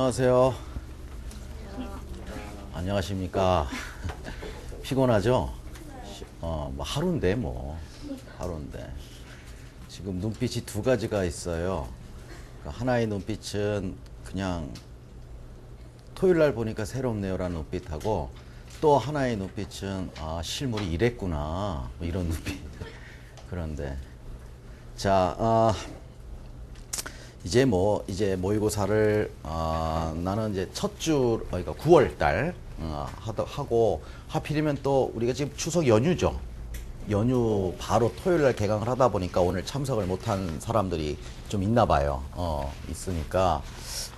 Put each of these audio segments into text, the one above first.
안녕하세요. 안녕하십니까. 피곤하죠? 뭐 하루인데 하루인데. 지금 눈빛이 두 가지가 있어요. 하나의 눈빛은 그냥 토요일 날 보니까 새롭네요라는 눈빛하고, 또 하나의 눈빛은 실물이 이랬구나 뭐 이런 눈빛. 그런데 자, 이제 모의고사를 나는 이제 첫 주, 그러니까 9월 달 하고, 하필이면 또 우리가 지금 추석 연휴죠. 연휴 바로 토요일 날 개강을 하다 보니까 오늘 참석을 못한 사람들이 좀 있나 봐요. 있으니까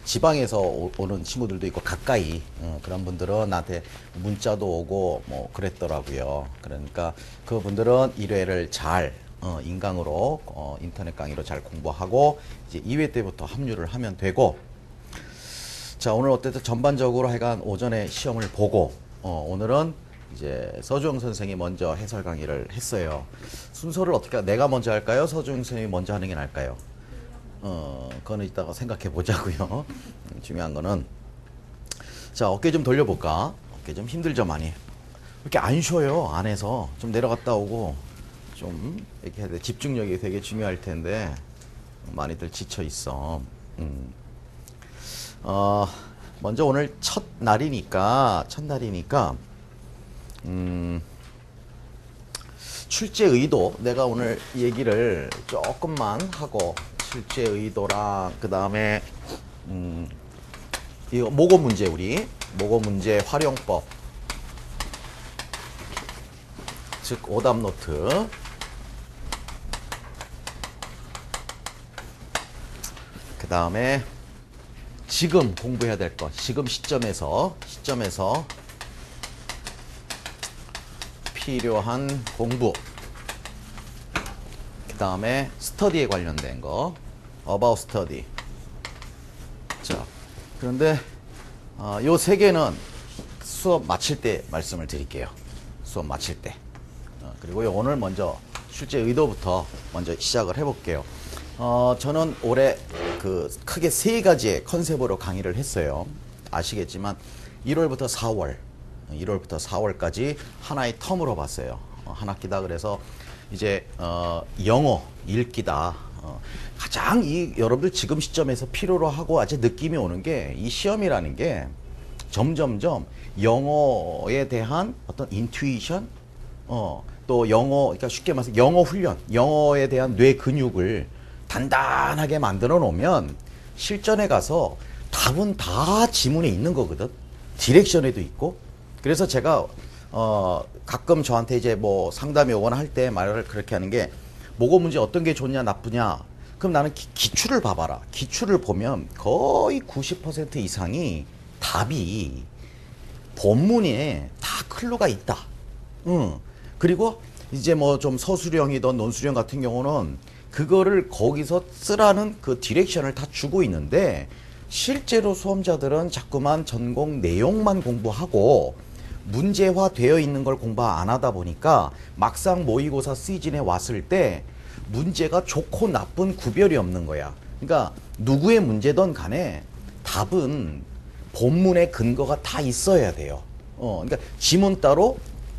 지방에서 오는 친구들도 있고, 가까이 그런 분들은 나한테 문자도 오고 뭐 그랬더라고요. 그러니까 그분들은 1회를 잘 인강으로 인터넷 강의로 잘 공부하고 이제 2회 때부터 합류를 하면 되고, 자, 오늘 어쨌든 전반적으로 하여간 오전에 시험을 보고, 오늘은 이제 서주영 선생이 먼저 해설 강의를 했어요. 순서를 어떻게, 내가 먼저 할까요? 서주영 선생이 먼저 하는 게 나을까요? 그거는 이따가 생각해 보자고요. 중요한 거는, 자, 어깨 좀 돌려볼까? 어깨 좀 힘들죠, 많이. 이렇게 안 쉬어요, 안에서. 좀 내려갔다 오고, 좀 이렇게 해야 돼. 집중력이 되게 중요할 텐데 많이들 지쳐 있어. 먼저 오늘 첫날이니까 출제 의도, 내가 오늘 얘기를 조금만 하고, 출제 의도랑 그 다음에 이거 모고 문제, 우리 모고 문제 활용법, 즉 오답 노트, 그 다음에 지금 공부해야 될 것, 지금 시점에서 필요한 공부, 그 다음에 스터디에 관련된 거, about study. 자, 그런데 요 세 개는 수업 마칠 때 말씀을 드릴게요. 수업 마칠 때. 그리고 오늘 먼저 출제 의도부터 먼저 시작을 해볼게요. 저는 올해 크게 세 가지의 컨셉으로 강의를 했어요. 아시겠지만 1월부터 4월까지 하나의 텀으로 봤어요. 한 학기다. 그래서 이제 영어 읽기다. 가장 여러분들 지금 시점에서 필요로 하고 아직 느낌이 오는 게, 이 시험이라는 게 점점점 영어에 대한 어떤 인투이션, 또 영어, 그러니까 쉽게 말해서 영어 훈련, 영어에 대한 뇌 근육을 단단하게 만들어 놓으면 실전에 가서 답은 다 지문에 있는 거거든. 디렉션에도 있고. 그래서 제가 가끔 저한테 이제 뭐 상담이 오거나 할 때 말을 그렇게 하는 게, 모고 문제 어떤 게 좋냐 나쁘냐, 그럼 나는 기출을 봐봐라. 기출을 보면 거의 90% 이상이 답이 본문에 다 클로가 있다. 그리고 이제 뭐 좀 서술형이든 논술형 같은 경우는 그거를 거기서 쓰라는 그 디렉션을 다 주고 있는데, 실제로 수험자들은 자꾸만 전공 내용만 공부하고 문제화 되어 있는 걸 공부 안 하다 보니까 막상 모의고사 시즌에 왔을 때 문제가 좋고 나쁜 구별이 없는 거야. 그러니까 누구의 문제든 간에 답은 본문의 근거가 다 있어야 돼요. 그러니까 지문 따로,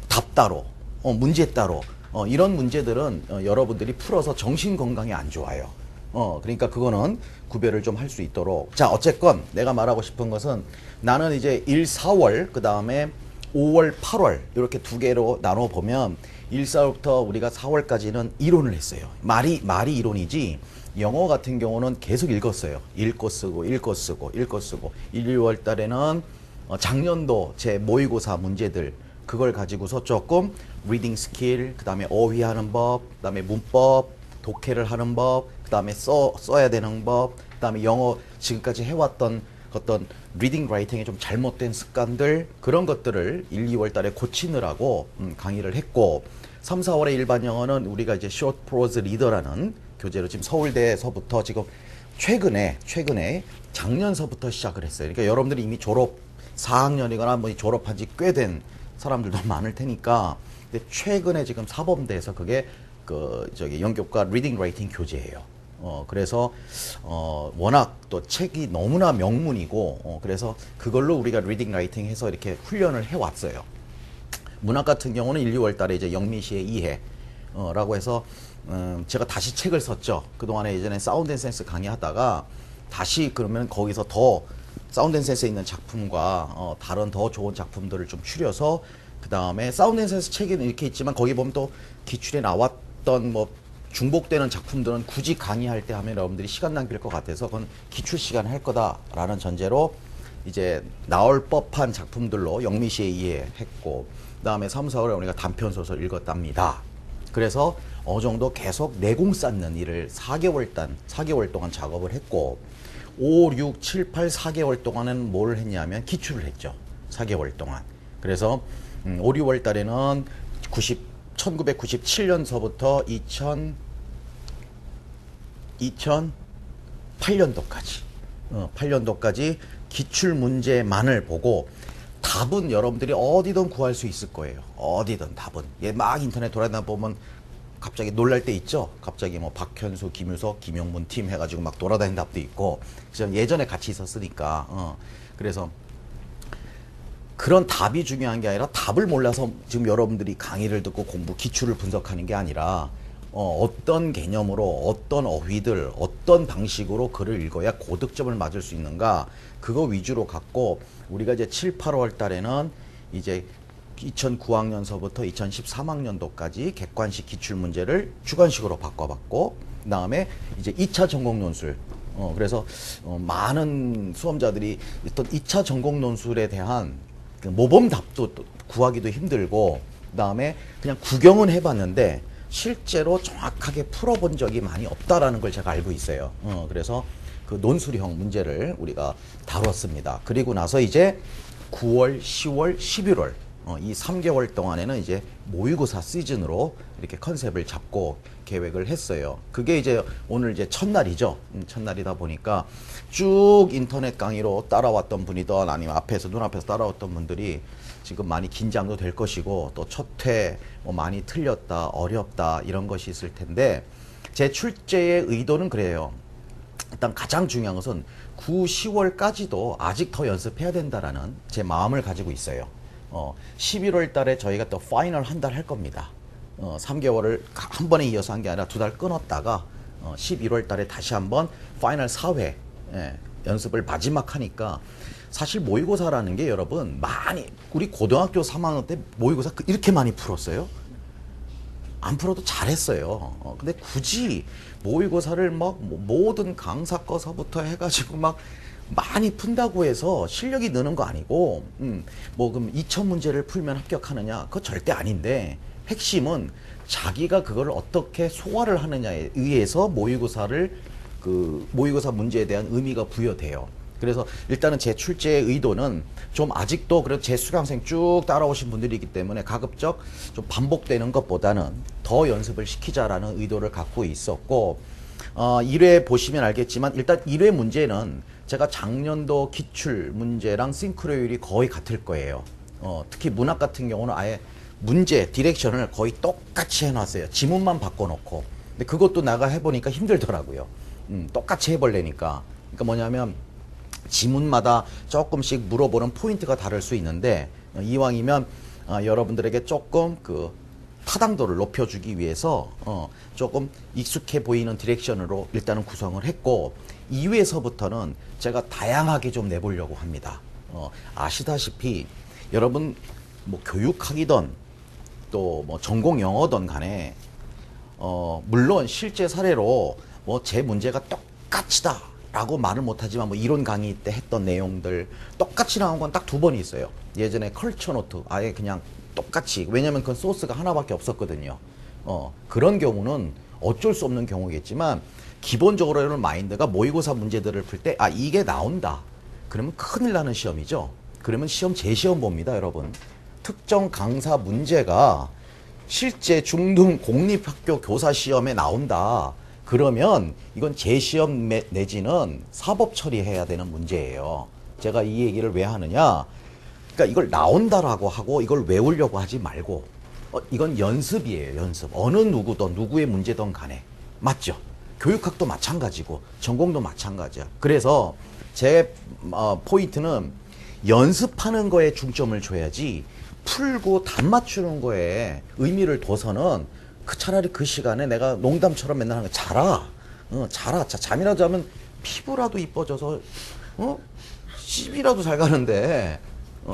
답 따로, 문제 따로, 이런 문제들은 여러분들이 풀어서 정신 건강에 안 좋아요. 그러니까 그거는 구별을 좀 할 수 있도록. 자, 어쨌건 내가 말하고 싶은 것은, 나는 이제 1, 4월, 그 다음에 5월, 8월 이렇게 두 개로 나눠 보면 1, 4월부터 우리가 4월까지는 이론을 했어요. 말이 이론이지, 영어 같은 경우는 계속 읽었어요. 읽고 쓰고 1, 2월 달에는 작년도 제 모의고사 문제들, 그걸 가지고서 조금 리딩 스킬, 그 다음에 어휘하는 법, 그 다음에 문법, 독해를 하는 법, 그 다음에 써야 되는 법, 그 다음에 영어 지금까지 해왔던 어떤 리딩 라이팅의 좀 잘못된 습관들, 그런 것들을 1, 2월 달에 고치느라고 강의를 했고, 3, 4월에 일반 영어는 우리가 이제 short prose reader라는 교재로 지금 서울대에서부터 지금 최근에 작년서부터 시작을 했어요. 그러니까 여러분들이 이미 졸업 4학년이거나 뭐 졸업한 지 꽤 된 사람들도 많을 테니까, 근데 최근에 지금 사범대에서 그게 연교과 리딩 라이팅 교재예요. 그래서 워낙 또 책이 너무나 명문이고 그래서 그걸로 우리가 리딩 라이팅 해서 이렇게 훈련을 해왔어요. 문학 같은 경우는 1, 2월 달에 이제 영미시의 이해 라고 해서 제가 다시 책을 썼죠. 그동안에 예전에 사운드 앤 센스 강의하다가 다시 그러면 거기서 더 사운드 앤 센스에 있는 작품과 다른 더 좋은 작품들을 좀 추려서 그 다음에 사운드 앤 센스 책에는 이렇게 있지만 거기 보면 또 기출에 나왔던 뭐 중복되는 작품들은 굳이 강의할 때 하면 여러분들이 시간 낭비일 것 같아서 그건 기출 시간 할 거다라는 전제로 이제 나올 법한 작품들로 영미시에 이해했고 그 다음에 3, 4월에 우리가 단편소설 읽었답니다. 그래서 어느 정도 계속 내공 쌓는 일을 4개월 동안 작업을 했고 5, 6, 7, 8, 4개월 동안은 뭘 했냐면 기출을 했죠. 4개월 동안. 그래서 5, 6월 달에는 1997년서부터 2008년도까지 8년도까지 기출 문제만을 보고 답은 여러분들이 어디든 구할 수 있을 거예요. 어디든 답은. 막 인터넷 돌아다니다 보면 갑자기 놀랄 때 있죠. 갑자기 뭐 박현수, 김유석, 김용문 팀 해가지고 막 돌아다니는 답도 있고. 예전에 같이 있었으니까. 그래서 그런 답이 중요한 게 아니라 답을 몰라서 지금 여러분들이 강의를 듣고 공부 기출을 분석하는 게 아니라 어떤 개념으로 어떤 어휘들 어떤 방식으로 글을 읽어야 고득점을 맞을 수 있는가 그거 위주로 갖고 우리가 이제 7, 8월 달에는 이제 2009학년서부터 2013학년도까지 객관식 기출 문제를 주관식으로 바꿔봤고 그 다음에 이제 2차 전공 논술 그래서 많은 수험자들이 어떤 2차 전공 논술에 대한 그 모범답도 구하기도 힘들고 그 다음에 그냥 구경은 해봤는데 실제로 정확하게 풀어본 적이 많이 없다라는 걸 제가 알고 있어요. 그래서 그 논술형 문제를 우리가 다뤘습니다. 그리고 나서 이제 9월, 10월, 11월 이 3개월 동안에는 이제 모의고사 시즌으로 이렇게 컨셉을 잡고 계획을 했어요. 그게 이제 오늘 이제 첫날이죠. 첫날이다 보니까 쭉 인터넷 강의로 따라왔던 분이든 아니면 앞에서 눈앞에서 따라왔던 분들이 지금 많이 긴장도 될 것이고 또 첫 회 뭐 많이 틀렸다 어렵다 이런 것이 있을 텐데 제 출제의 의도는 그래요. 일단 가장 중요한 것은 9, 10월까지도 아직 더 연습해야 된다라는 제 마음을 가지고 있어요. 11월 달에 저희가 또 파이널 한 달 할 겁니다. 3개월을 한 번에 이어서 한 게 아니라 2달 끊었다가 11월 달에 다시 한번 파이널 4회 연습을 마지막 하니까 사실 모의고사라는 게 여러분 많이 우리 고등학교 3학년 때 모의고사 이렇게 많이 풀었어요? 안 풀어도 잘했어요. 근데 굳이 모의고사를 막 모든 강사 거서부터 해가지고 막 많이 푼다고 해서 실력이 느는 거 아니고 뭐 그럼 2000문제를 풀면 합격하느냐 그거 절대 아닌데 핵심은 자기가 그걸 어떻게 소화를 하느냐에 의해서 모의고사를 그 모의고사 문제에 대한 의미가 부여돼요. 그래서 일단은 제 출제의 의도는 좀 아직도 그래도 제 수강생 쭉 따라오신 분들이기 때문에 가급적 좀 반복되는 것보다는 더 연습을 시키자라는 의도를 갖고 있었고 1회 보시면 알겠지만 일단 1회 문제는 제가 작년도 기출 문제랑 싱크로율이 거의 같을 거예요. 특히 문학 같은 경우는 아예 문제 디렉션을 거의 똑같이 해놨어요. 지문만 바꿔놓고. 근데 그것도 내가 해보니까 힘들더라고요. 똑같이 해볼래니까. 그러니까 뭐냐면 지문마다 조금씩 물어보는 포인트가 다를 수 있는데 이왕이면 여러분들에게 조금 그 타당도를 높여주기 위해서 조금 익숙해 보이는 디렉션으로 일단은 구성을 했고 2회에서부터는 제가 다양하게 좀 내보려고 합니다. 아시다시피 여러분 뭐 교육학이든 또 뭐 전공 영어든 간에 물론 실제 사례로 뭐 제 문제가 똑같이다 라고 말을 못하지만 뭐 이론 강의 때 했던 내용들 똑같이 나온 건 딱 2번이 있어요. 예전에 컬처 노트 아예 그냥 똑같이 왜냐면 그건 소스가 하나밖에 없었거든요. 그런 경우는 어쩔 수 없는 경우겠지만 기본적으로 이런 마인드가 모의고사 문제들을 풀 때 이게 나온다 그러면 큰일 나는 시험이죠. 그러면 시험 재시험 봅니다 여러분. 특정 강사 문제가 실제 중등 공립학교 교사 시험에 나온다 그러면 이건 재시험 내지는 사법 처리해야 되는 문제예요. 제가 이 얘기를 왜 하느냐 그러니까 이걸 나온다라고 하고 이걸 외우려고 하지 말고 이건 연습이에요. 연습. 어느 누구든 누구의 문제든 간에 맞죠? 교육학도 마찬가지고 전공도 마찬가지야. 그래서 제 포인트는 연습하는 거에 중점을 줘야지 풀고 답 맞추는 거에 의미를 둬서는 차라리 그 시간에 내가 농담처럼 맨날 하는 거 자라. 자라. 잠이라도 자면 피부라도 이뻐져서 시비라도 잘 가는데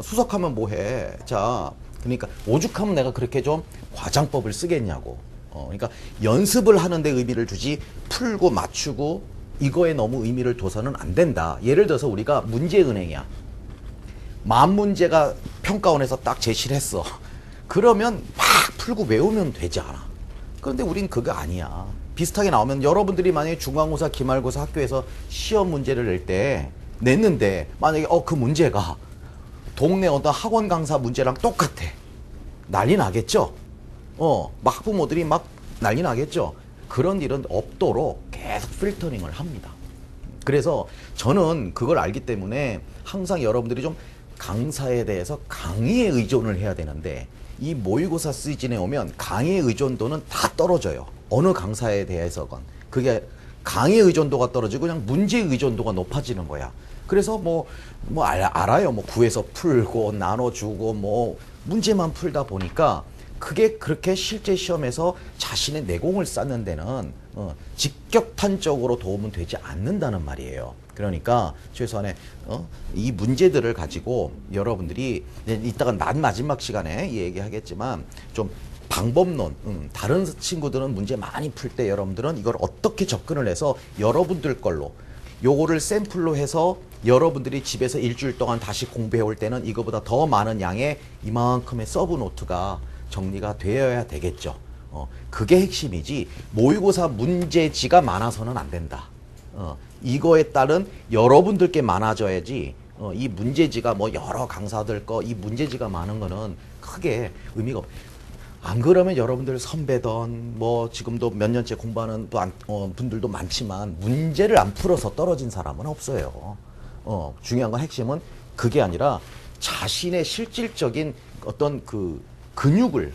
수석하면 뭐해. 자, 그러니까 오죽하면 내가 그렇게 좀 과장법을 쓰겠냐고. 그러니까 연습을 하는데 의미를 두지 풀고 맞추고 이거에 너무 의미를 둬서는 안 된다. 예를 들어서 우리가 문제은행이야. 만 문제가 평가원에서 딱 제시를 했어. 그러면 막 풀고 외우면 되지 않아. 그런데 우린 그거 아니야. 비슷하게 나오면 여러분들이 만약에 중간고사, 기말고사 학교에서 시험 문제를 냈는데 만약에 그 문제가 동네 어떤 학원 강사 문제랑 똑같아. 난리 나겠죠? 막 학부모들이 막 난리 나겠죠? 그런 일은 없도록 계속 필터링을 합니다. 그래서 저는 그걸 알기 때문에 항상 여러분들이 좀 강사에 대해서 강의에 의존을 해야 되는데 이 모의고사 시즌에 오면 강의의 의존도는 다 떨어져요. 어느 강사에 대해서건. 그게 강의 의존도가 떨어지고 그냥 문제 의존도가 높아지는 거야. 그래서 알아요. 구해서 풀고 나눠주고 문제만 풀다 보니까 그게 그렇게 실제 시험에서 자신의 내공을 쌓는 데는 직격탄적으로 도움은 되지 않는다는 말이에요. 그러니까 최소한의 이 문제들을 가지고 여러분들이 이따가 마지막 시간에 얘기하겠지만 좀 방법론, 다른 친구들은 문제 많이 풀 때 여러분들은 이걸 어떻게 접근을 해서 여러분들 걸로 요거를 샘플로 해서 여러분들이 집에서 일주일 동안 다시 공부해 올 때는 이거보다 더 많은 양의 이만큼의 서브 노트가 정리가 되어야 되겠죠. 그게 핵심이지 모의고사 문제지가 많아서는 안 된다. 이거에 따른 여러분들께 많아져야지 이 문제지가 여러 강사들 거 이 문제지가 많은 거는 크게 의미가 안 그러면 여러분들 선배던 지금도 몇 년째 공부하는 분들도 많지만 문제를 안 풀어서 떨어진 사람은 없어요. 중요한 건 핵심은 그게 아니라 자신의 실질적인 어떤 그 근육을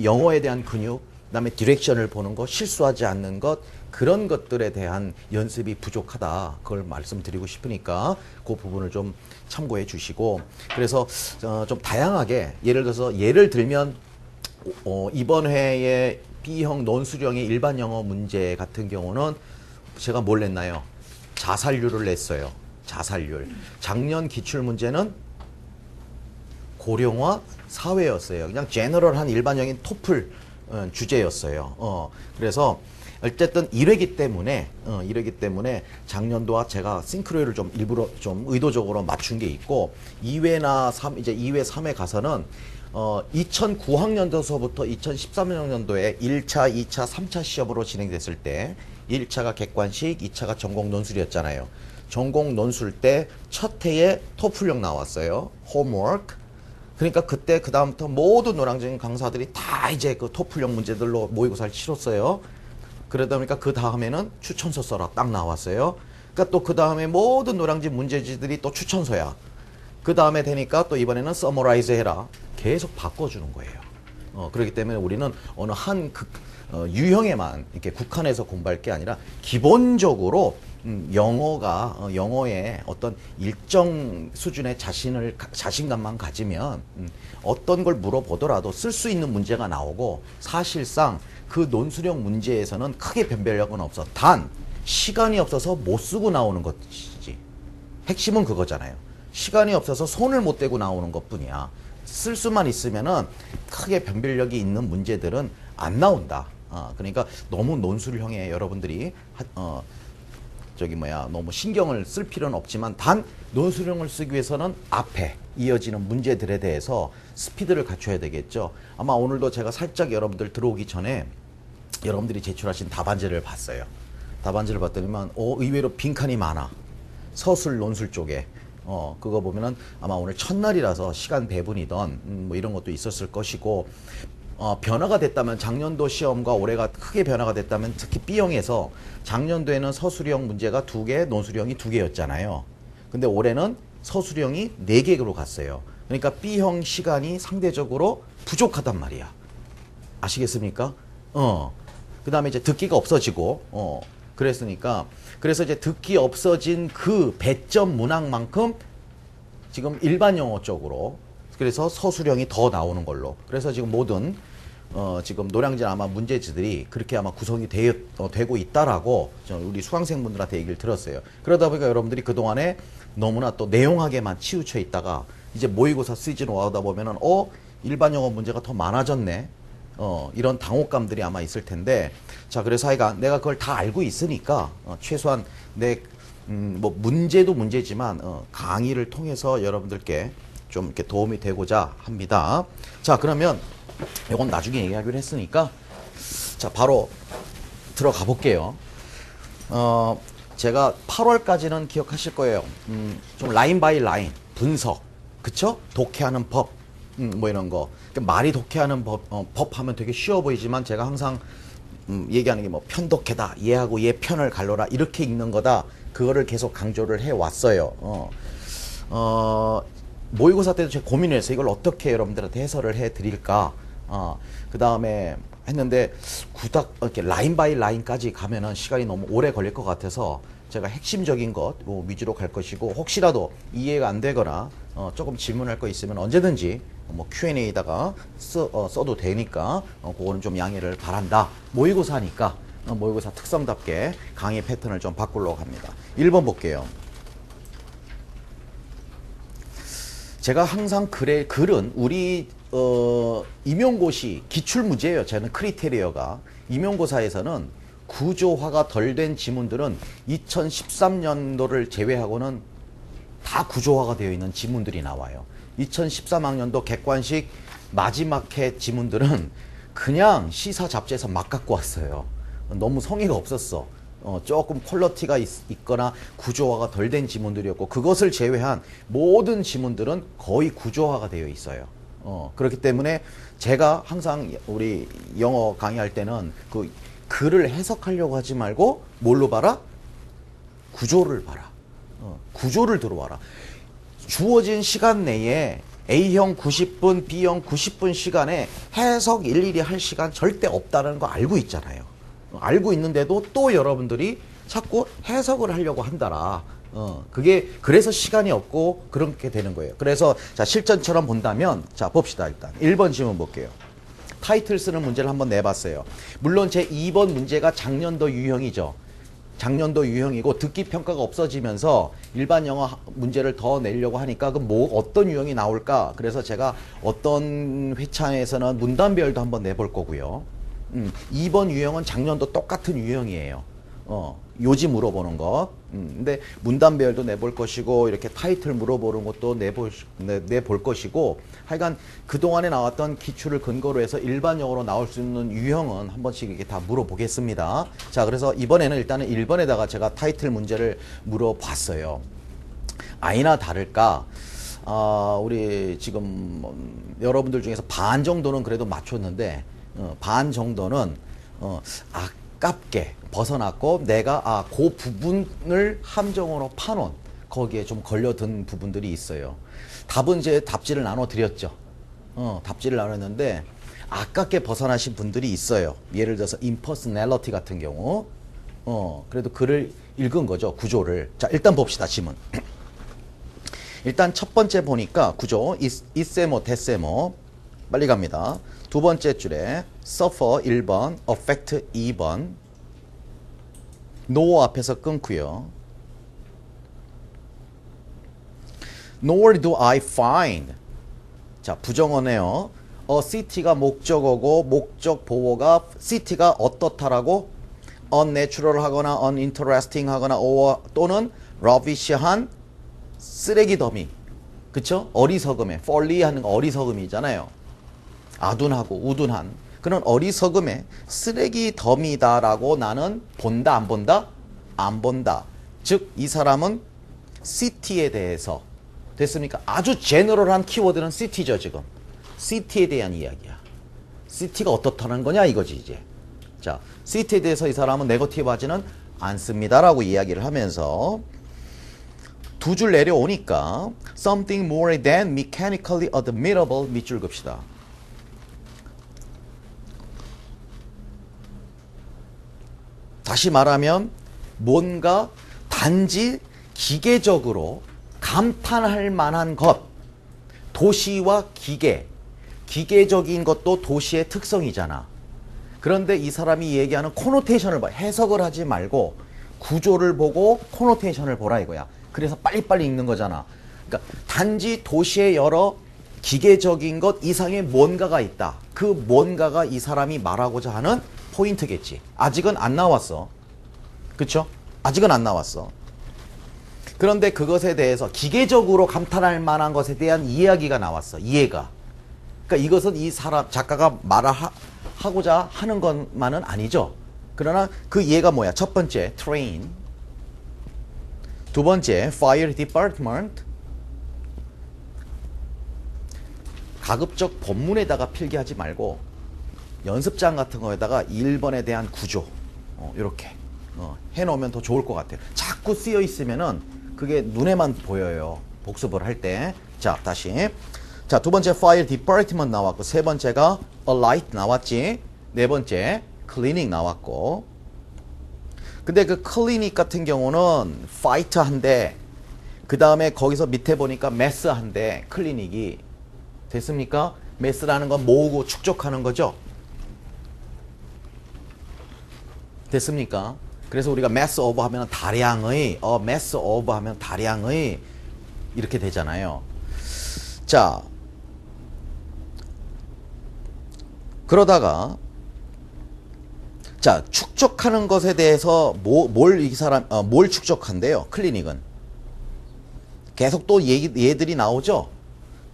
영어에 대한 근육, 그다음에 디렉션을 보는 것, 실수하지 않는 것 그런 것들에 대한 연습이 부족하다. 그걸 말씀드리고 싶으니까 그 부분을 좀 참고해 주시고 그래서 좀 다양하게 예를 들면 이번 회에 B형 논술형의 일반 영어 문제 같은 경우는 제가 뭘 냈나요? 자살률을 냈어요. 자살률. 작년 기출 문제는 고령화 사회였어요. 그냥 제너럴한 일반적인 토플 주제였어요. 그래서 어쨌든 1회기 때문에 작년도와 제가 싱크로율을 좀 일부러 좀 의도적으로 맞춘 게 있고 2회나 2회, 3회 가서는 2009학년도서부터 2013학년도에 1차, 2차, 3차 시험으로 진행됐을 때 1차가 객관식, 2차가 전공 논술이었잖아요. 전공 논술 때 첫 해에 토플형 나왔어요. 홈워크. 그러니까 그때 그 다음부터 모든 노량진 강사들이 다 이제 그 토플형 문제들로 모의고사를 치렀어요. 그러다 보니까 그 다음에는 추천서 써라 딱 나왔어요. 그러니까 또 그 다음에 모든 노량진 문제지들이 또 추천서야. 그 다음에 되니까 또 이번에는 서머라이즈 해라. 계속 바꿔주는 거예요. 그렇기 때문에 우리는 어느 한 유형에만 이렇게 국한해서 공부할 게 아니라 기본적으로 영어의 어떤 일정 수준의 자신감만 가지면 어떤 걸 물어보더라도 쓸 수 있는 문제가 나오고 사실상 그 논술형 문제에서는 크게 변별력은 없어. 단 시간이 없어서 못 쓰고 나오는 것이지. 핵심은 그거잖아요. 시간이 없어서 손을 못 대고 나오는 것뿐이야. 쓸 수만 있으면은 크게 변별력이 있는 문제들은 안 나온다. 그러니까 너무 논술형에 여러분들이 너무 신경을 쓸 필요는 없지만 단 논술형을 쓰기 위해서는 앞에 이어지는 문제들에 대해서 스피드를 갖춰야 되겠죠. 아마 오늘도 제가 살짝 여러분들 들어오기 전에 여러분들이 제출하신 답안지를 봤어요. 답안지를 봤더니만 의외로 빈칸이 많아. 서술 논술 쪽에. 그거 보면은 아마 오늘 첫날이라서 시간 배분이던 이런 것도 있었을 것이고 변화가 됐다면 작년도 시험과 올해가 크게 변화가 됐다면 특히 B형에서 작년도에는 서술형 문제가 2개, 논술형이 2개였잖아요. 근데 올해는 서술형이 4개로 갔어요. 그러니까 B형 시간이 상대적으로 부족하단 말이야. 아시겠습니까? 그 다음에 이제 듣기가 없어지고 그랬으니까 그래서 이제 듣기 없어진 그 배점 문항만큼 지금 일반 영어 쪽으로 그래서 서술형이 더 나오는 걸로 그래서 지금 모든 지금 노량진 아마 문제지들이 그렇게 아마 구성이 되고 있다라고 우리 수강생분들한테 얘기를 들었어요. 그러다 보니까 여러분들이 그동안에 너무나 또 내용하게만 치우쳐 있다가 이제 모의고사 시즌 와다 보면은 일반 영어 문제가 더 많아졌네. 이런 당혹감들이 아마 있을 텐데 자 그래서 하여간 내가 그걸 다 알고 있으니까 최소한 뭐 문제도 문제지만 강의를 통해서 여러분들께 좀 이렇게 도움이 되고자 합니다. 자 그러면 이건 나중에 얘기하기로 했으니까 자 바로 들어가 볼게요. 제가 8월까지는 기억하실 거예요. 좀 라인 바이 라인 분석 그쵸? 독해하는 법 뭐 이런 거 말이 독해하는 법 하면 되게 쉬워 보이지만 제가 항상 얘기하는 게 뭐 편독해다 얘하고 얘 편을 갈러라 이렇게 읽는 거다 그거를 계속 강조를 해 왔어요. 모의고사 때도 제가 고민을 해서 이걸 어떻게 여러분들한테 해설을 해 드릴까 그 다음에 했는데 구닥 이렇게 라인 바이 라인까지 가면은 시간이 너무 오래 걸릴 것 같아서 제가 핵심적인 것 위주로 갈 것이고 혹시라도 이해가 안 되거나 조금 질문할 거 있으면 언제든지 뭐 Q&A에다가 써도 되니까 그거는 좀 양해를 바란다. 모의고사니까 모의고사 특성답게 강의 패턴을 좀 바꾸려고 합니다. 1번 볼게요. 제가 항상 글은 우리 임용고시 기출문제예요. 저는 크리테리어가 임용고사에서는 구조화가 덜 된 지문들은 2013년도를 제외하고는 다 구조화가 되어 있는 지문들이 나와요. 2013학년도 객관식 마지막 해 지문들은 그냥 시사 잡지에서 막 갖고 왔어요. 너무 성의가 없었어. 조금 퀄리티가 있거나 구조화가 덜 된 지문들이었고 그것을 제외한 모든 지문들은 거의 구조화가 되어 있어요. 그렇기 때문에 제가 항상 우리 영어 강의할 때는 그 글을 해석하려고 하지 말고 뭘로 봐라? 구조를 봐라. 구조를 들어와라. 주어진 시간 내에 A형 90분, B형 90분 시간에 해석 일일이 할 시간 절대 없다는 거 알고 있잖아요. 알고 있는데도 또 여러분들이 자꾸 해석을 하려고 한다라. 그게 그래서 시간이 없고 그렇게 되는 거예요. 그래서 자 실전처럼 본다면 자 봅시다. 일단 1번 질문 볼게요. 타이틀 쓰는 문제를 한번 내봤어요. 물론 제 2번 문제가 작년도 유형이죠. 작년도 유형이고 듣기 평가가 없어지면서 일반 영어 문제를 더 내려고 하니까 그럼 어떤 유형이 나올까? 그래서 제가 어떤 회차에서는 문단별도 한번 내볼 거고요. 2번 유형은 작년도 똑같은 유형이에요. 요지 물어보는 거. 근데 문단별도 내볼 것이고 이렇게 타이틀 물어보는 것도 내볼 것이고 하여간 그동안에 나왔던 기출을 근거로 해서 일반 영어로 나올 수 있는 유형은 한 번씩 이렇게 다 물어보겠습니다. 자, 그래서 이번에는 일단은 1번에다가 제가 타이틀 문제를 물어봤어요. 아니나 다를까 우리 지금 여러분들 중에서 반 정도는 그래도 맞췄는데 반 정도는 아깝게 벗어났고 내가 그 부분을 함정으로 파놓은 거기에 좀 걸려든 부분들이 있어요. 답은 이제 답지를 나눠 드렸죠. 답지를 나눴는데 아깝게 벗어나신 분들이 있어요. 예를 들어서 impersonality 같은 경우 그래도 글을 읽은 거죠. 구조를. 자, 일단 봅시다. 지문. 일단 첫 번째 보니까 구조 있세모 데세모 빨리 갑니다. 두 번째 줄에 suffer 1번, affect 2번, no 앞에서 끊고요. Nor do I find. 자, 부정어네요. A city가 목적어고 목적 보호가 city가 어떻다라고 unnatural 하거나 uninteresting 하거나 또는 rubbish한 쓰레기 더미. 그쵸? 어리석음에 folly 하는 거 어리석음이잖아요. 아둔하고 우둔한 그런 어리석음의 쓰레기 더미다라고 나는 본다 안 본다? 안 본다. 즉 이 사람은 city에 대해서 됐습니까? 아주 제너럴한 키워드는 city죠. 지금 city에 대한 이야기야. city가 어떻다는 거냐 이거지 이제. 자, city에 대해서 이 사람은 네거티브하지는 않습니다라고 이야기를 하면서 두 줄 내려오니까 something more than mechanically admittable 밑줄 긋시다. 다시 말하면 뭔가 단지 기계적으로 감탄할 만한 것. 도시와 기계. 기계적인 것도 도시의 특성이잖아. 그런데 이 사람이 얘기하는 코노테이션을 봐. 해석을 하지 말고 구조를 보고 코노테이션을 보라 이거야. 그래서 빨리빨리 읽는 거잖아. 그러니까 단지 도시의 여러 기계적인 것 이상의 뭔가가 있다. 그 뭔가가 이 사람이 말하고자 하는 포인트겠지. 아직은 안 나왔어. 그쵸? 아직은 안 나왔어. 그런데 그것에 대해서 기계적으로 감탄할 만한 것에 대한 이야기가 나왔어. 이해가. 그러니까 이것은 이 사람 작가가 말하고자 하는 것만은 아니죠. 그러나 그 이해가 뭐야? 첫 번째, train. 두 번째, fire department. 가급적 본문에다가 필기하지 말고 연습장 같은 거에다가 1번에 대한 구조 이렇게 해놓으면 더 좋을 것 같아요. 자꾸 쓰여 있으면은 그게 눈에만 보여요. 복습을 할 때. 자, 다시. 자, 두 번째 fire department 나왔고, 세 번째가 alight 나왔지. 네 번째 cleaning 나왔고. 근데 그 cleaning 같은 경우는 fight 한데, 그 다음에 거기서 밑에 보니까 mess 한데, 클리닉이 됐습니까? mess라는 건 모으고 축적하는 거죠. 됐습니까? 그래서 우리가 mass of 하면 다량의, mass of 하면 다량의 이렇게 되잖아요. 자, 그러다가 자, 축적하는 것에 대해서 뭘 축적한대요? 클리닉은 계속 또 얘들이 나오죠.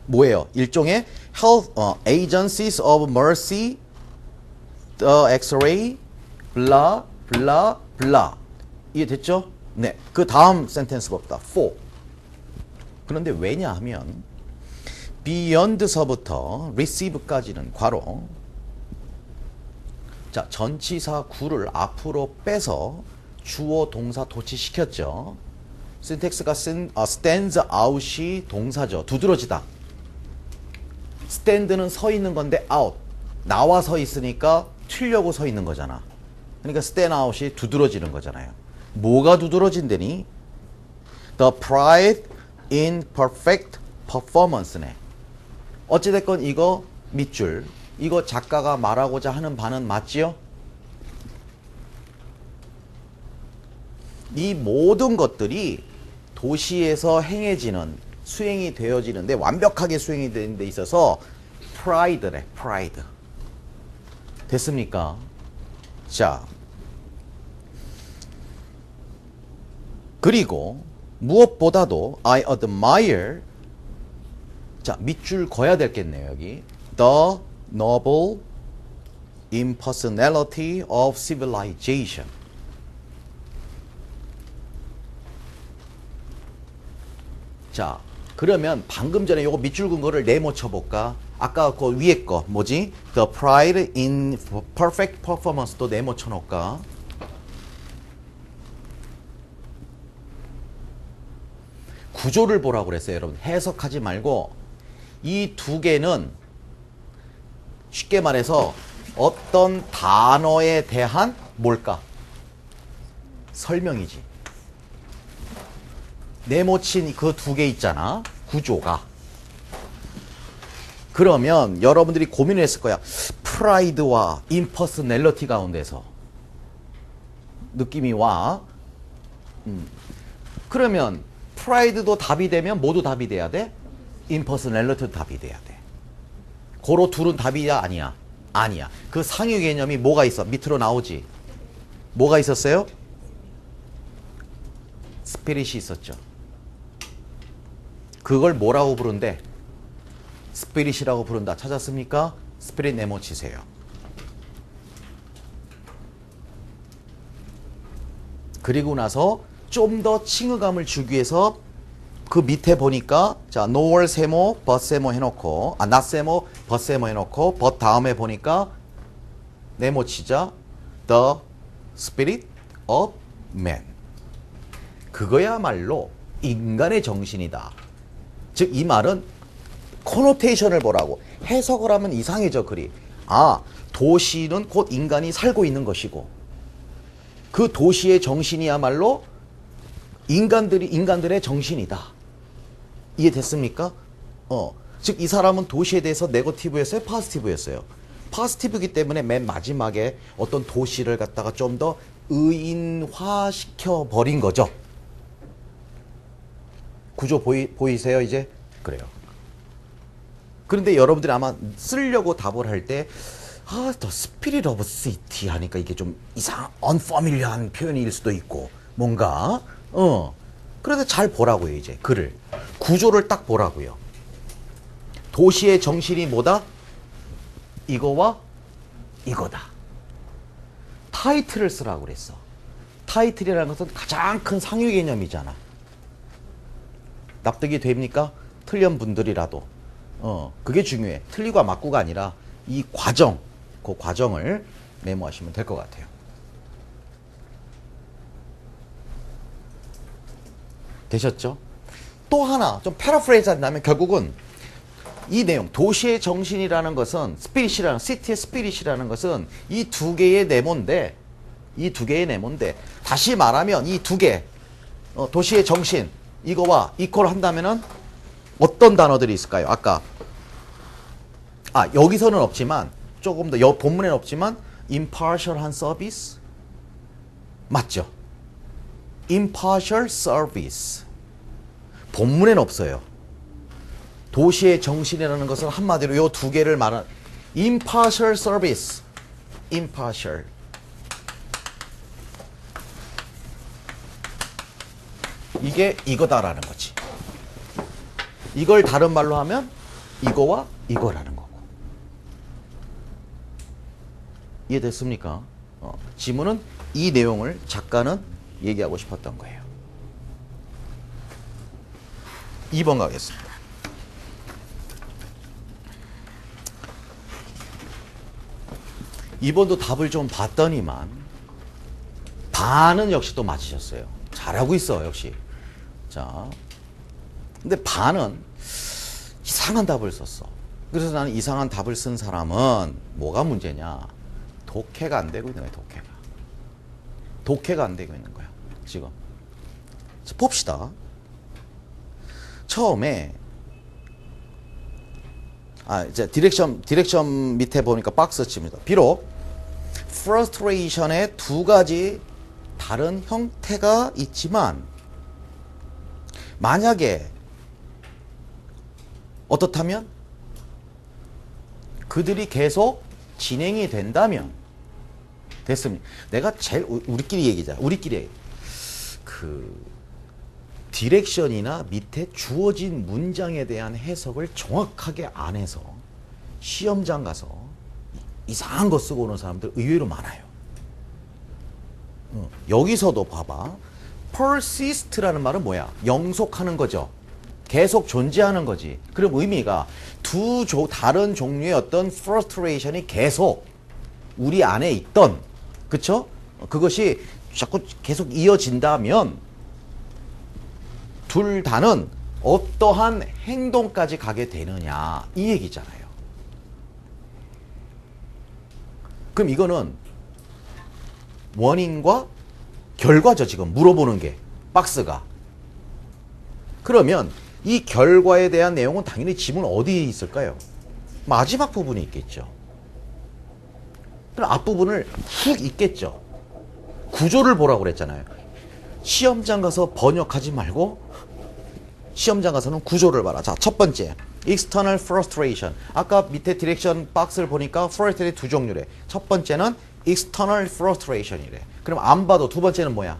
뭐예요? 일종의 health agencies of mercy, the X-ray, blah blah blah. 이해됐죠? 네. 그 다음 센텐스 봅시다. for. 그런데 왜냐하면 beyond서부터 receive까지는 괄호. 자, 전치사 구를 앞으로 빼서 주어 동사 도치시켰죠. 신텍스가 stands out이 동사죠. 두드러지다. stand는 서 있는 건데 out. 나와 서 있으니까 튀려고 서 있는 거잖아. 그러니까 stand out이 두드러지는 거잖아요. 뭐가 두드러진다니? The pride in perfect performance네. 어찌됐건 이거 밑줄. 이거 작가가 말하고자 하는 바는 맞지요? 이 모든 것들이 도시에서 행해지는, 수행이 되어지는데, 완벽하게 수행이 되는 데 있어서 pride래, pride. 됐습니까? 자, 그리고 무엇보다도 I admire, 자, 밑줄 그어야 되겠네요, 여기. The noble impersonality of civilization. 자, 그러면 방금 전에 요거 밑줄 긋은 거를 네모 쳐볼까? 아까 그 위에 거 뭐지? The pride in perfect performance도 네모 쳐놓을까? 구조를 보라고 그랬어요, 여러분. 해석하지 말고 이 두 개는 쉽게 말해서 어떤 단어에 대한 뭘까? 설명이지. 네모친 그 두 개 있잖아. 구조가. 그러면 여러분들이 고민을 했을 거야. 프라이드와 임퍼스넬러티 가운데서 느낌이 와. 그러면 프라이드도 답이 되면 모두 답이 돼야 돼? 임퍼스넬러티도 답이 돼야 돼. 고로 둘은 답이야? 아니야? 아니야. 그 상위 개념이 뭐가 있어? 밑으로 나오지. 뭐가 있었어요? 스피릿이 있었죠. 그걸 뭐라고 부른대? 스피릿이라고 부른다. 찾았습니까? 스피릿 네모 치세요. 그리고 나서 좀 더 칭의감을 주기 위해서 그 밑에 보니까 자, nor 세모, but 세모 해놓고 not 세모, but 세모 해놓고 but 다음에 보니까 네모 치자. The spirit of man. 그거야말로 인간의 정신이다. 즉 이 말은 코노테이션을 보라고. 해석을 하면 이상해져 글이. 아, 도시는 곧 인간이 살고 있는 것이고 그 도시의 정신이야말로 인간들의 정신이다. 이해됐습니까? 즉 이 사람은 도시에 대해서 네거티브였어요? 파지티브였어요? 파지티브이기 때문에 맨 마지막에 어떤 도시를 갖다가 좀 더 의인화시켜 버린 거죠. 구조 보이세요 이제? 그래요. 그런데 여러분들이 아마 쓰려고 답을 할 때 The Spirit of City 하니까 이게 좀 unfamiliar한 표현일 수도 있고 뭔가 그래서 잘 보라고요. 이제 글을 구조를 딱 보라고요. 도시의 정신이 뭐다? 이거와 이거다. 타이틀을 쓰라고 그랬어. 타이틀이라는 것은 가장 큰 상위 개념이잖아. 납득이 됩니까? 틀린 분들이라도 그게 중요해. 틀리고 맞고가 아니라 이 과정, 그 과정을 메모하시면 될 것 같아요. 되셨죠? 또 하나 좀 패러프레이즈 한다면 결국은 이 내용, 도시의 정신이라는 것은 시티의 스피릿이라는 것은 이 두 개의 네모인데 다시 말하면 이 두 개, 도시의 정신 이거와 이퀄 한다면은 어떤 단어들이 있을까요? 아까 여기서는 없지만 조금 더 본문에는 없지만 impartial한 서비스 맞죠? impartial service 본문에는 없어요. 도시의 정신이라는 것은 한마디로 이 두 개를 말한 impartial service, impartial. 이게 이거다라는 거지. 이걸 다른 말로 하면 이거와 이거라는 거고. 이해됐습니까? 지문은 이 내용을 작가는 얘기하고 싶었던 거예요. 2번 가겠습니다. 이번도 답을 좀 봤더니만 반은 역시 또 맞히셨어요. 잘하고 있어 역시. 자, 근데 반은 이상한 답을 썼어. 그래서 나는 이상한 답을 쓴 사람은 뭐가 문제냐? 독해가 안 되고 있는 거야. 독해가 안 되고 있는 거야 지금. 자, 봅시다. 처음에 이제 디렉션 밑에 보니까 박스 칩니다. 비록 frustration의 두 가지 다른 형태가 있지만 만약에 어떻다면 그들이 계속 진행이 된다면 됐습니다. 내가 제일 우리끼리 얘기자. 그 디렉션이나 밑에 주어진 문장에 대한 해석을 정확하게 안 해서 시험장 가서 이상한 거 쓰고 오는 사람들 의외로 많아요. 여기서도 봐봐. persist라는 말은 뭐야? 영속하는 거죠. 계속 존재하는 거지. 그럼 의미가 다른 종류의 어떤 frustration이 계속 우리 안에 있던, 그쵸? 그것이 자꾸 계속 이어진다면 둘 다는 어떠한 행동까지 가게 되느냐 이 얘기잖아요. 그럼 이거는 원인과 결과죠. 지금 물어보는 게 박스가. 그러면 이 결과에 대한 내용은 당연히 지문 어디에 있을까요? 마지막 부분에 있겠죠. 그럼 앞부분을 훅 있겠죠. 구조를 보라고 그랬잖아요. 시험장 가서 번역하지 말고 시험장 가서는 구조를 봐라. 자, 첫 번째 external frustration. 아까 밑에 디렉션 박스를 보니까 frustration이 두 종류래. 첫 번째는 external frustration이래. 그럼 안 봐도 두 번째는 뭐야?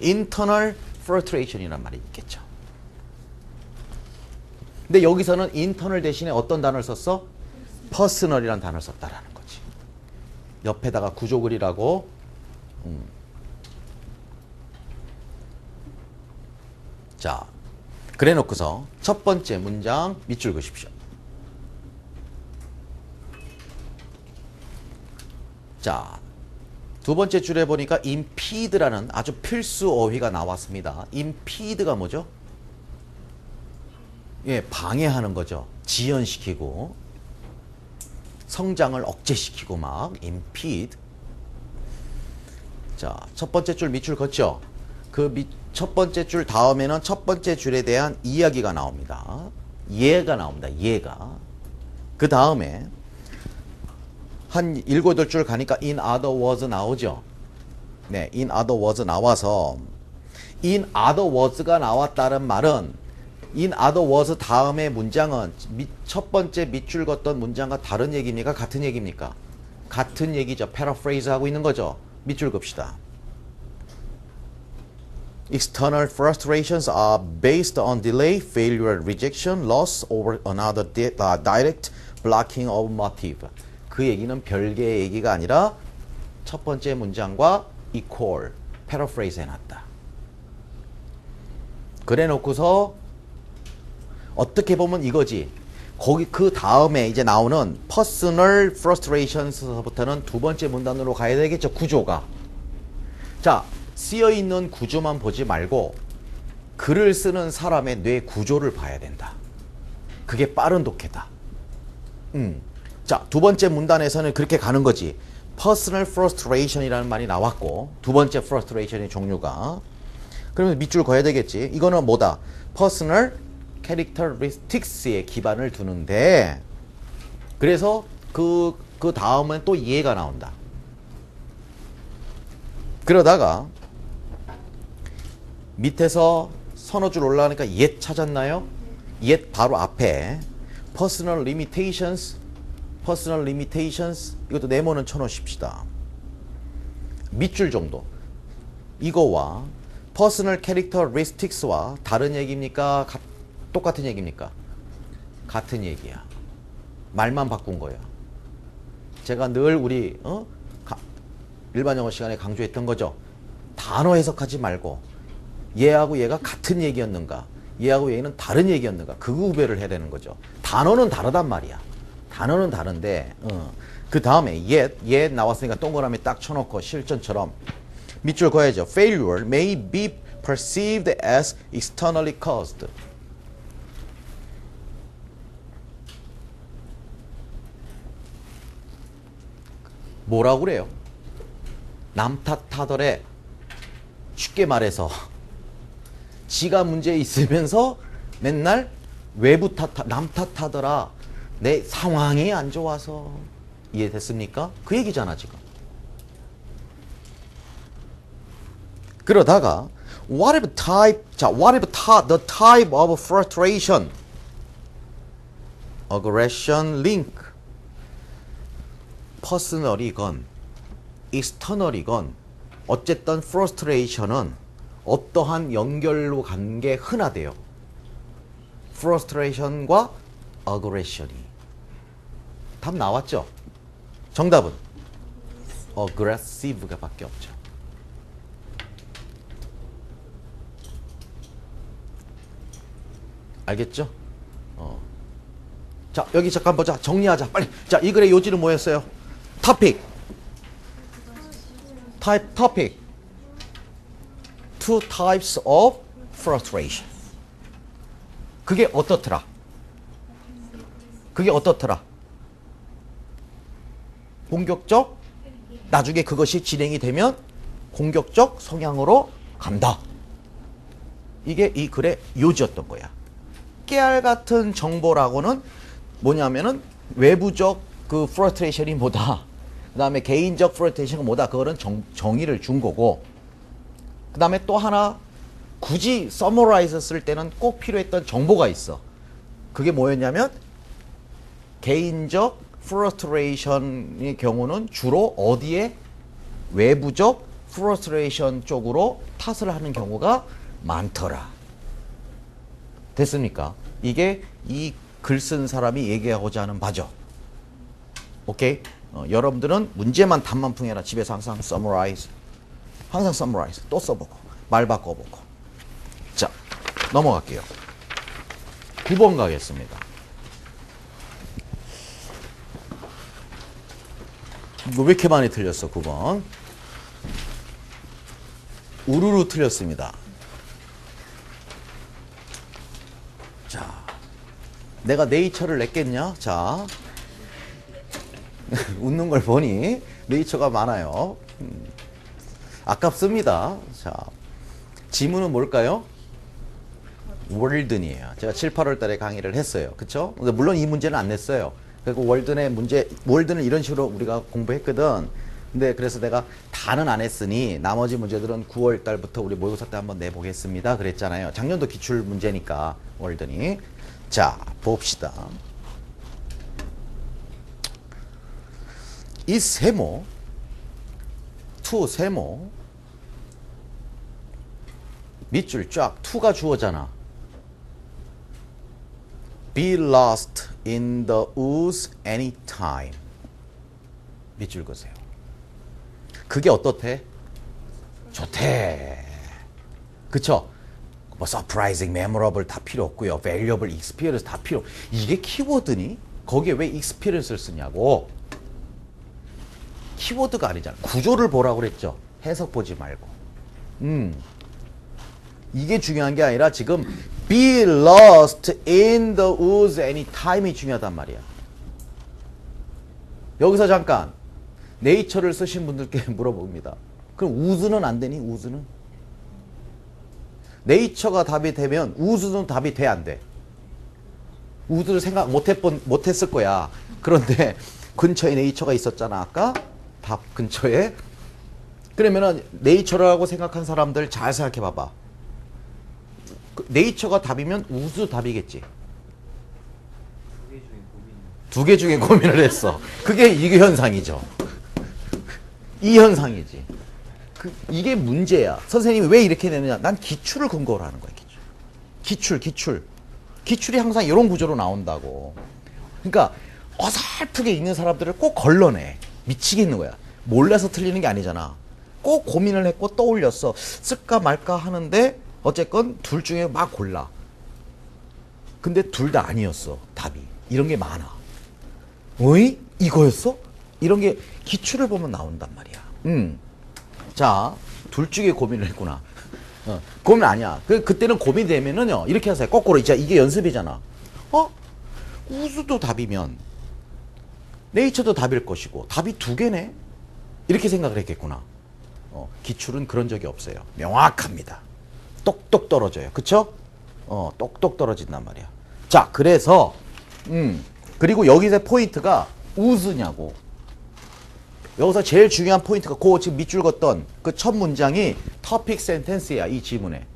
internal frustration이란 말이 있겠죠. 근데 여기서는 internal 대신에 어떤 단어를 썼어? personal이라는 단어를 썼다라는 거지. 옆에다가 구조 그리라고. 자, 그래 놓고서 첫 번째 문장 밑줄 그십시오. 자, 두 번째 줄에 보니까 impede라는 아주 필수 어휘가 나왔습니다. impede가 뭐죠? 예, 방해하는 거죠. 지연시키고 성장을 억제시키고 막 impede. 자, 첫 번째 줄 밑줄 걷죠? 첫 번째 줄 다음에는 첫 번째 줄에 대한 이야기가 나옵니다. 예가 나옵니다. 예가. 그 다음에 한 7, 8줄 가니까 in other words 나오죠? 네, in other words 나와서 in other words가 나왔다는 말은 in other words 다음의 문장은 첫 번째 밑줄 걷던 문장과 다른 얘기입니까? 같은 얘기입니까? 같은 얘기죠. paraphrase 하고 있는 거죠. 밑줄 긋시다. External frustrations are based on delay, failure, rejection, loss over another direct blocking of motive. 그 얘기는 별개의 얘기가 아니라 첫 번째 문장과 equal, paraphrase 해놨다. 그래 놓고서 어떻게 보면 이거지. 거기 그 다음에 이제 나오는 personal frustrations부터는 두 번째 문단으로 가야 되겠죠. 구조가. 자, 쓰여있는 구조만 보지 말고 글을 쓰는 사람의 뇌 구조를 봐야 된다. 그게 빠른 독해다. 자, 두 번째 문단에서는 그렇게 가는 거지. personal frustration이라는 말이 나왔고 두 번째 frustration의 종류가. 그러면 밑줄 그어야 되겠지. 이거는 뭐다? personal characteristics에 기반을 두는데 그래서 그 다음은 또 예가 나온다. 그러다가 밑에서 서너 줄 올라가니까 옛 찾았나요? 옛 바로 앞에 personal limitations 이것도 네모는 쳐놓으십시다. 밑줄 정도. 이거와 personal characteristics와 다른 얘기입니까? 똑같은 얘기입니까? 같은 얘기야. 말만 바꾼 거야. 제가 늘 우리 일반 영어 시간에 강조했던 거죠. 단어 해석하지 말고 얘하고 얘가 같은 얘기였는가, 얘하고 얘는 다른 얘기였는가, 그 구별을 해야 되는 거죠. 단어는 다르단 말이야. 단어는 다른데 그 다음에 yet 나왔으니까 동그라미 딱 쳐놓고 실전처럼 밑줄 그어야죠. Failure may be perceived as externally caused. 뭐라고 그래요? 남 탓하더래. 쉽게 말해서 지가 문제 있으면서 맨날 외부 남 탓하더라. 내 상황이 안 좋아서. 이해됐습니까? 그 얘기잖아 지금. 그러다가 what if the type of frustration, aggression link, personal이건 external이건 어쨌든 frustration은 어떠한 연결로 간 게 흔하대요. frustration과 aggression이. 답 나왔죠? 정답은 aggressive가 밖에 없죠. 알겠죠? 자, 여기 잠깐 보자. 정리하자. 빨리. 자, 이 글의 요지는 뭐였어요? topic. topic. Two types of frustration. 그게 어떻더라? 공격적? 나중에 그것이 진행이 되면 공격적 성향으로 간다. 이게 이 글의 요지였던 거야. 깨알 같은 정보라고는 뭐냐면은 외부적 그 프러스트레이션이 뭐다. 그 다음에 개인적 프러스트레이션이 뭐다. 그거는 정의를 준 거고. 그 다음에 또 하나 굳이 서머라이즈 쓸 때는 꼭 필요했던 정보가 있어. 그게 뭐였냐면 개인적 프러스트레이션의 경우는 주로 어디에 외부적 프러스트레이션 쪽으로 탓을 하는 경우가 많더라. 됐습니까? 이게 이 글 쓴 사람이 얘기하고자 하는 바죠. 오케이? 여러분들은 문제만 답만 풍해라. 집에서 항상 summarize. 또 써보고 말 바꿔보고. 자, 넘어갈게요. 9번 가겠습니다. 이거 왜 이렇게 많이 틀렸어? 9번. 우르르 틀렸습니다. 자, 내가 네이처를 냈겠냐? 자, 웃는 걸 보니 네이처가 많아요. 아깝습니다. 자, 지문은 뭘까요? 월든이에요. 제가 7, 8월 달에 강의를 했어요. 그쵸? 근데 물론 이 문제는 안 냈어요. 그리고 월든의 문제, 월든은 이런 식으로 우리가 공부했거든. 근데 그래서 내가 다는 안 했으니 나머지 문제들은 9월 달부터 우리 모의고사 때 한번 내보겠습니다. 그랬잖아요. 작년도 기출 문제니까 월든이. 자, 봅시다. 이 세모, to 세모, 밑줄 쫙, to가 주어잖아. Be lost in the woods anytime. 밑줄 그세요. 그게 어떻대? 좋대. 그쵸? 뭐 surprising, memorable 다 필요 없고요. valuable, experience 다 필요. 이게 키워드니? 거기에 왜 experience를 쓰냐고. 키워드가 아니잖아. 구조를 보라고 그랬죠. 해석 보지 말고. 이게 중요한 게 아니라 지금 be lost in the woods anytime이 중요하단 말이야. 여기서 잠깐 네이처를 쓰신 분들께 물어봅니다. 그럼 우즈는 안 되니? 우즈는? 네이처가 답이 되면 우즈는 답이 돼, 안 돼? 우즈를 생각 못했을 거야. 그런데 근처에 네이처가 있었잖아, 아까? 답 근처에. 그러면은 네이처라고 생각한 사람들 잘 생각해 봐봐. 네이처가 답이면 우즈 답이겠지. 두 개 중에 고민을 했어. 그게 이게 현상이죠. 이 현상이지. 이게 문제야. 선생님이 왜 이렇게 내느냐? 난 기출을 근거로 하는 거야. 기출. 기출이 항상 이런 구조로 나온다고. 그러니까 어설프게 읽는 사람들을 꼭 걸러내. 미치겠는 거야. 몰라서 틀리는 게 아니잖아. 꼭 고민을 했고 떠올렸어. 쓸까 말까 하는데 어쨌건 둘 중에 막 골라. 근데 둘 다 아니었어. 답이. 이런 게 많아. 어이? 이거였어? 이런 게 기출을 보면 나온단 말이야. 자, 둘 중에 고민을 했구나. 고민 아니야. 그때는 고민이 되면은요, 이렇게 하세요. 거꾸로. 이제 이게 연습이잖아. 우수도 답이면, 네이처도 답일 것이고, 답이 두 개네? 이렇게 생각을 했겠구나. 기출은 그런 적이 없어요. 명확합니다. 똑똑 떨어져요. 그쵸? 똑똑 떨어진단 말이야. 자, 그래서, 그리고 여기서 포인트가 우즈냐고. 여기서 제일 중요한 포인트가 그 지금 밑줄 걷던 그 첫 문장이 topic sentence야, 이 지문에.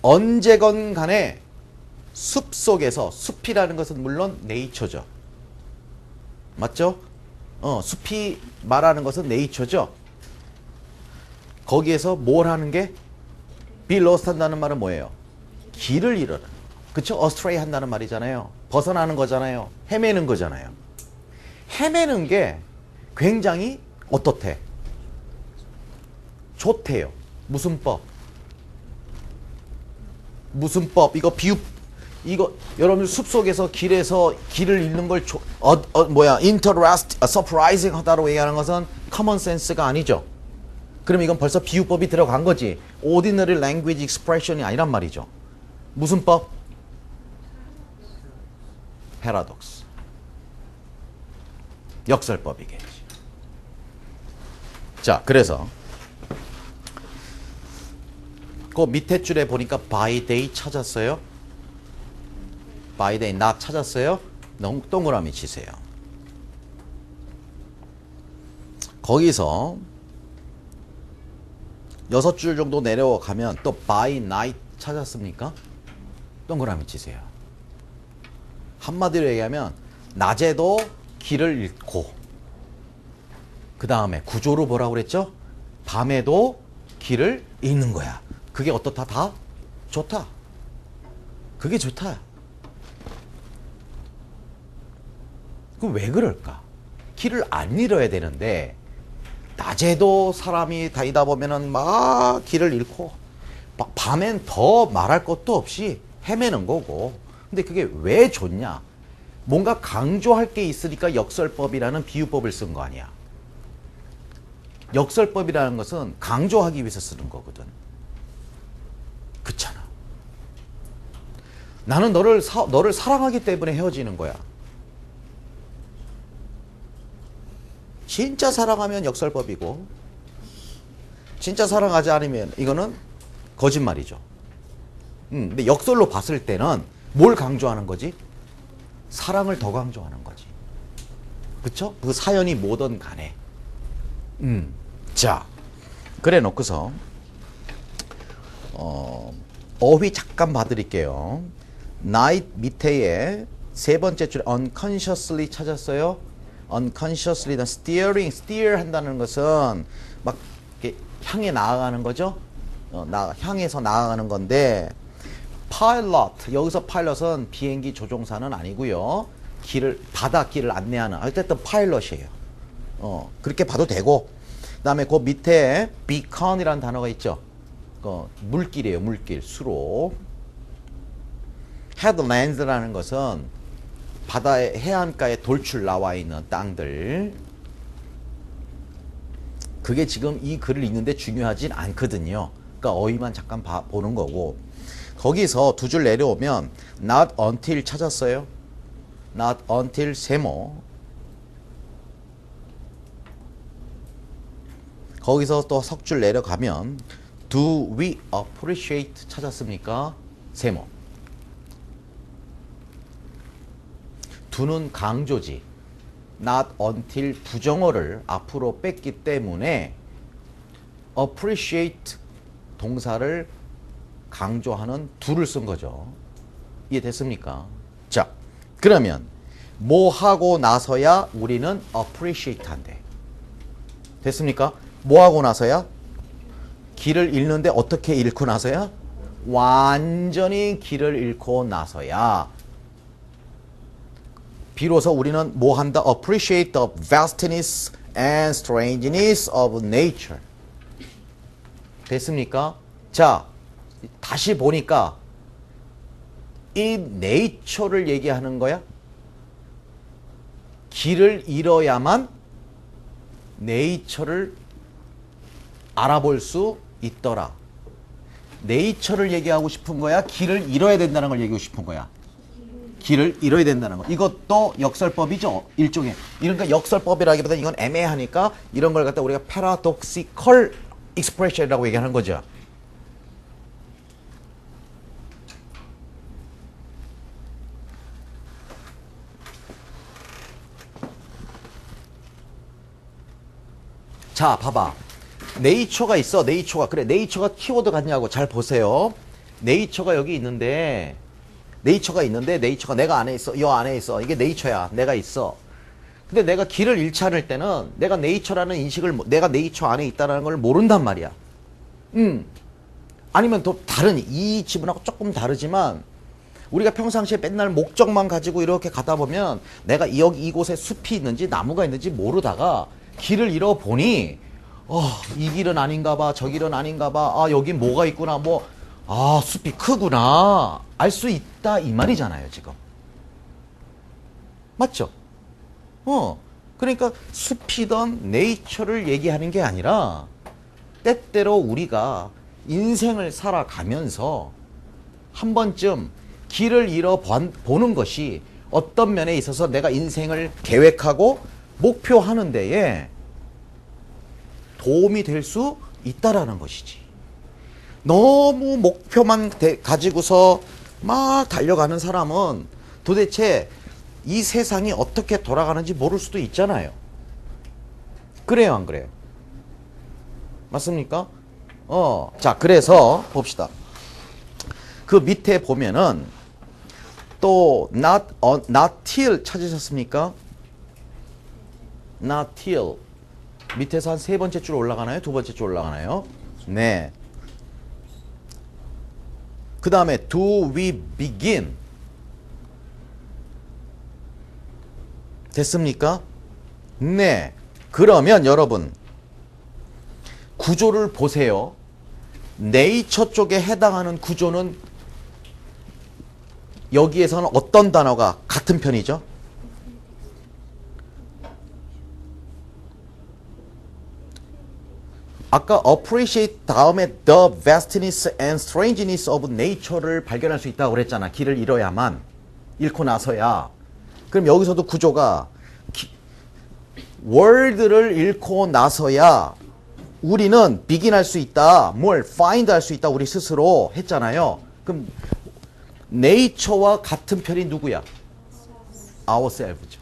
언제건 간에 숲 속에서, 숲이라는 것은 물론 네이처죠. 맞죠? 숲이 말하는 것은 네이처죠. 거기에서 뭘 하는 게? be lost 한다는 말은 뭐예요? 길을 잃어라. 그쵸? astray 한다는 말이잖아요. 벗어나는 거잖아요. 헤매는 거잖아요. 헤매는 게 굉장히 어떻대? 좋대요. 무슨 법? 무슨 법? 이거 비유, 이거 여러분들 숲속에서 길에서 길을 잃는 걸 interest, surprising 하다고 얘기하는 것은 common sense가 아니죠. 그럼 이건 벌써 비유법이 들어간 거지. ordinary language expression이 아니란 말이죠. 무슨 법? paradox. 역설법이겠지. 자, 그래서 그 밑에 줄에 보니까 by day 찾았어요? by day not 찾았어요? 동그라미 치세요. 거기서 6줄 정도 내려가면 또 by night 찾았습니까? 동그라미 치세요. 한마디로 얘기하면 낮에도 길을 잃고, 그 다음에 구조로 뭐라고 그랬죠? 밤에도 길을 잃는 거야. 그게 어떻다? 다 좋다. 그게 좋다. 그럼 왜 그럴까? 길을 안 잃어야 되는데 낮에도 사람이 다니다 보면은 막 길을 잃고, 막 밤엔 더 말할 것도 없이 헤매는 거고. 근데 그게 왜 좋냐? 뭔가 강조할 게 있으니까 역설법이라는 비유법을 쓴 거 아니야. 역설법이라는 것은 강조하기 위해서 쓰는 거거든. 그렇잖아. 나는 너를 사랑하기 때문에 헤어지는 거야. 진짜 사랑하면 역설법이고 진짜 사랑하지 않으면 이거는 거짓말이죠. 근데 역설로 봤을 때는 뭘 강조하는 거지? 사랑을 더 강조하는 거지. 그쵸? 그 사연이 뭐든 간에. 자, 그래 놓고서 어휘 잠깐 봐드릴게요. night 밑에에 세 번째 줄에 unconsciously 찾았어요. unconsciously는 steer 한다는 것은 막 이렇게 향해 나아가는 거죠. 향해서 나아가는 건데 pilot, 여기서 pilot은 비행기 조종사는 아니고요. 바닷길을 안내하는 어쨌든 파일럿이에요. 그렇게 봐도 되고 그 다음에 그 밑에 beacon이라는 단어가 있죠. 물길이에요. 물길, 수로. headlands라는 것은 바다의 해안가에 돌출 나와 있는 땅들. 그게 지금 이 글을 읽는데 중요하진 않거든요. 그러니까 어휘만 잠깐 보는 거고 거기서 두 줄 내려오면 not until 찾았어요. not until 세모. 거기서 또 석 줄 내려가면 do we appreciate 찾았습니까? 세모. do는 강조지. not until 부정어를 앞으로 뺐기 때문에 appreciate 동사를 강조하는 do를 쓴 거죠. 이해됐습니까? 자, 그러면 뭐 하고 나서야 우리는 appreciate 한대. 됐습니까? 뭐 하고 나서야? 길을 잃는데 어떻게 잃고 나서야? 완전히 길을 잃고 나서야 비로소 우리는 뭐 한다? appreciate the vastness and strangeness of nature. 됐습니까? 자, 다시 보니까 이 nature를 얘기하는 거야? 길을 잃어야만 nature를 알아볼 수 있더라. nature를 얘기하고 싶은 거야? 길을 잃어야 된다는 걸 얘기하고 싶은 거야? 길을 잃어야 된다는 거. 이것도 역설법이죠. 일종의. 그러니까 역설법이라기보다는 이건 애매하니까 이런 걸 갖다 우리가 paradoxical expression이라고 얘기하는 거죠. 자, 봐봐. 네이처가 있어. 네이처가. 그래, 네이처가 키워드 같냐고 잘 보세요. 네이처가 여기 있는데 네이처가 내가 안에 있어. 요 안에 있어. 이게 네이처야. 내가 있어. 근데 내가 길을 잃지 않을 때는 내가 네이처라는 인식을 내가 네이처 안에 있다는 걸 모른단 말이야. 아니면 또 다른 이 지문하고 조금 다르지만 우리가 평상시에 맨날 목적만 가지고 이렇게 가다 보면 내가 이곳에 숲이 있는지 나무가 있는지 모르다가 길을 잃어보니 이 길은 아닌가 봐. 저 길은 아닌가 봐. 여기 뭐가 있구나. 숲이 크구나. 알 수 있다 이 말이잖아요, 지금. 맞죠? 그러니까 숲이던 네이처를 얘기하는 게 아니라 때때로 우리가 인생을 살아가면서 한 번쯤 길을 잃어보는 것이 어떤 면에 있어서 내가 인생을 계획하고 목표하는 데에 도움이 될 수 있다라는 것이지. 너무 목표만 가지고서 막 달려가는 사람은 도대체 이 세상이 어떻게 돌아가는지 모를 수도 있잖아요. 그래요, 안 그래요? 맞습니까? 자, 그래서 봅시다. 그 밑에 보면은 또 not till 찾으셨습니까? not till 밑에서 한 세 번째 줄 올라가나요? 두 번째 줄 올라가나요? 네. 그 다음에 do we begin 됐습니까? 네. 그러면 여러분 구조를 보세요. 네이처 쪽에 해당하는 구조는 여기에서는 어떤 단어가 같은 편이죠? 아까 appreciate 다음에 the vastness and strangeness of nature를 발견할 수 있다고 그랬잖아. 길을 잃어야만. 잃고 나서야. 그럼 여기서도 구조가 world를 읽고 나서야 우리는 begin 할 수 있다. 뭘 find 할 수 있다. 우리 스스로 했잖아요. 그럼 nature와 같은 편이 누구야? ourselves죠.